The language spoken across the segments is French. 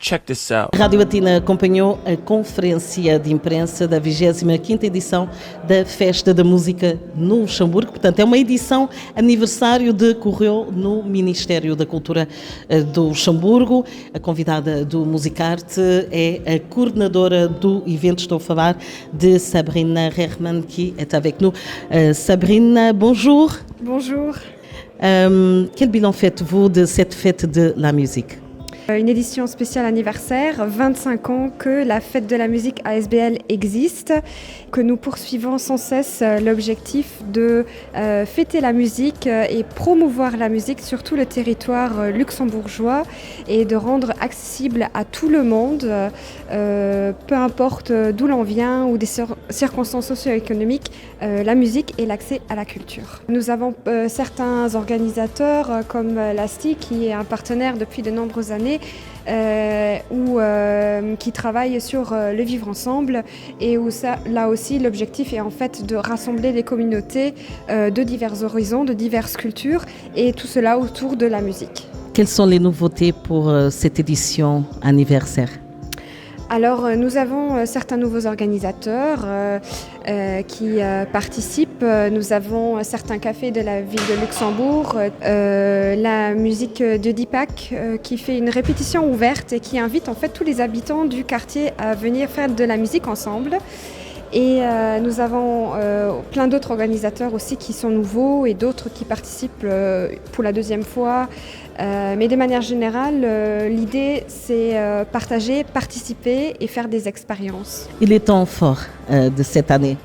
check this out. A Rádio Latina acompanhou a conferência de imprensa da 25ª edição da Festa da Música no Luxemburgo. Portanto, é uma edição aniversário decorreu no Ministério da Cultura do Luxemburgo. A convidada do Musicarte é a coordenadora do evento. Estou a falar de Sabrina Rehman, qui est avec nous. Sabrina, bonjour. Bonjour. Quel bilan faites-vous de cette fête de la musique? Une édition spéciale anniversaire, 25 ans que la fête de la musique ASBL existe, que nous poursuivons sans cesse l'objectif de fêter la musique et promouvoir la musique sur tout le territoire luxembourgeois et de rendre accessible à tout le monde, peu importe d'où l'on vient ou des circonstances socio-économiques, la musique et l'accès à la culture. Nous avons certains organisateurs comme l'ASTI qui est un partenaire depuis de nombreuses années qui travaille sur le vivre ensemble et où là aussi l'objectif est en fait de rassembler les communautés de divers horizons, de diverses cultures et tout cela autour de la musique. Quelles sont les nouveautés pour cette édition anniversaire? Alors, nous avons certains nouveaux organisateurs qui participent. Nous avons certains cafés de la ville de Luxembourg, la musique de Deepak qui fait une répétition ouverte et qui invite en fait tous les habitants du quartier à venir faire de la musique ensemble. Et nous avons plein d'autres organisateurs aussi qui sont nouveaux et d'autres qui participent pour la deuxième fois. Mais de manière générale, l'idée c'est partager, participer et faire des expériences. Et les temps forts de cette année?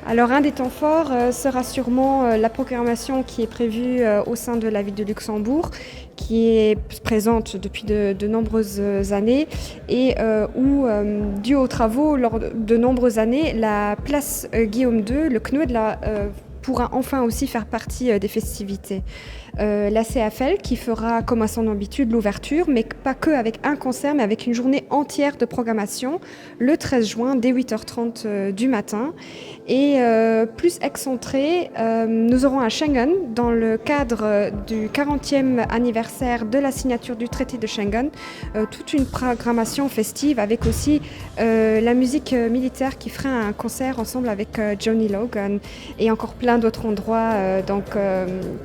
Alors un des temps forts sera sûrement la programmation qui est prévue au sein de la ville de Luxembourg, qui est présente depuis de nombreuses années et où, dû aux travaux lors de nombreuses années, la place Guillaume II, le CNUD, pourra enfin aussi faire partie des festivités. La CFL qui fera comme à son habitude l'ouverture, mais pas que avec un concert, mais avec une journée entière de programmation le 13 juin dès 8h30 du matin. Et plus excentré, nous aurons à Schengen, dans le cadre du 40e anniversaire de la signature du traité de Schengen, toute une programmation festive avec aussi la musique militaire qui fera un concert ensemble avec Johnny Logan et encore plein d'autres endroits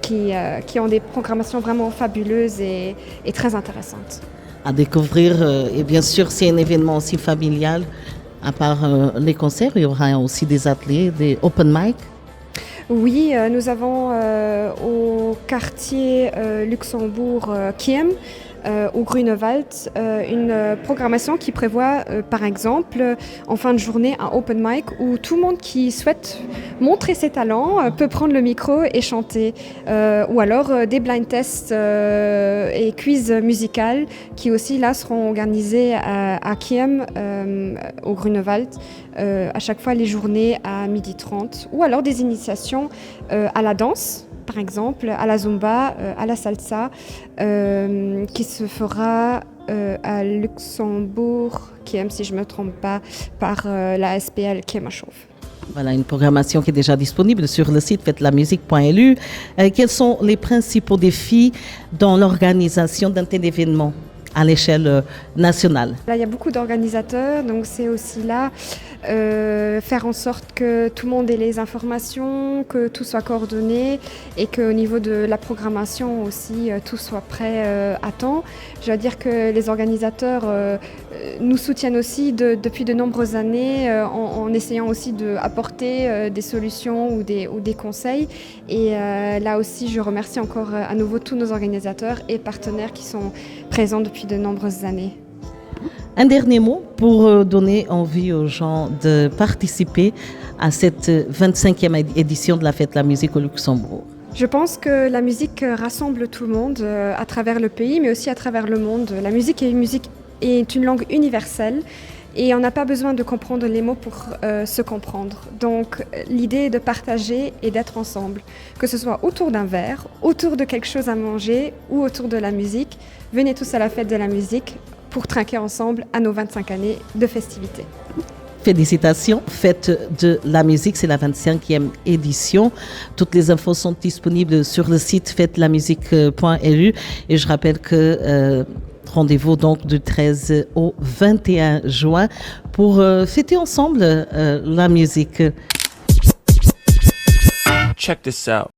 qui ont des programmations vraiment fabuleuses et très intéressantes. À découvrir, et bien sûr c'est un événement aussi familial. À part les concerts, il y aura aussi des ateliers, des open mic. Oui, nous avons au quartier Luxembourg Kiem, au Grunewald, une programmation qui prévoit par exemple en fin de journée un open mic où tout le monde qui souhaite montrer ses talents peut prendre le micro et chanter, ou alors des blind tests et quiz musical qui aussi là seront organisés à Kiem, au Grunewald, à chaque fois les journées à 12h30, ou alors des initiations à la danse, par exemple, à la zumba, à la salsa, qui se fera à Luxembourg, Kiem, si je ne me trompe pas, par la SPL Kiem à Chauve. Voilà, une programmation qui est déjà disponible sur le site faites-la-musique.lu. Quels sont les principaux défis dans l'organisation d'un tel événement à l'échelle nationale? Là, il y a beaucoup d'organisateurs, donc c'est aussi là faire en sorte que tout le monde ait les informations, que tout soit coordonné et qu'au niveau de la programmation aussi, tout soit prêt à temps. Je dois dire que les organisateurs nous soutiennent aussi depuis de nombreuses années en essayant aussi d'apporter des solutions ou des conseils. Et là aussi, je remercie encore à nouveau tous nos organisateurs et partenaires qui sont présents depuis de nombreuses années. Un dernier mot pour donner envie aux gens de participer à cette 25e édition de la Fête de la musique au Luxembourg. Je pense que la musique rassemble tout le monde à travers le pays, mais aussi à travers le monde. La musique est une langue universelle et on n'a pas besoin de comprendre les mots pour se comprendre. Donc l'idée est de partager et d'être ensemble, que ce soit autour d'un verre, autour de quelque chose à manger ou autour de la musique. Venez tous à la Fête de la musique pour trinquer ensemble à nos 25 années de festivités. Félicitations, Fête de la musique, c'est la 25e édition. Toutes les infos sont disponibles sur le site faites-la-musique.lu et je rappelle que Rendez-vous donc du 13 au 21 juin pour fêter ensemble la musique. Check this out.